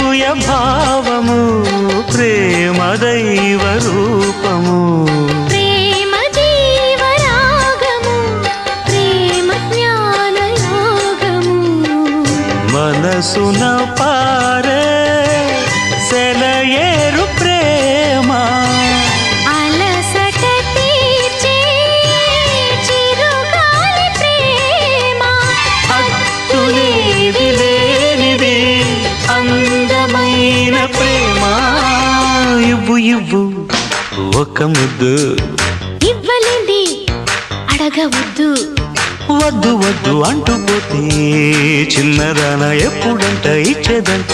అనసూయ భావము ప్రేమ దైవ రూపము ప్రేమ జీవ రాగము ప్రేమ జ్ఞాన యోగము మనసున పారే సెలయేరు ప్రేమ అలసట తీర్చే చిరుగాలి ప్రేమ హద్దులేవి లేనిది అందమైన ప్రేమ ఇవ్వు ఇవ్వు ఒక ముద్దు ఇవ్వలేంది అడగవద్దు వద్దు వద్దు అంటూ పోతే చిన్నదాన ఎప్పుడంట ఇచ్చేదంట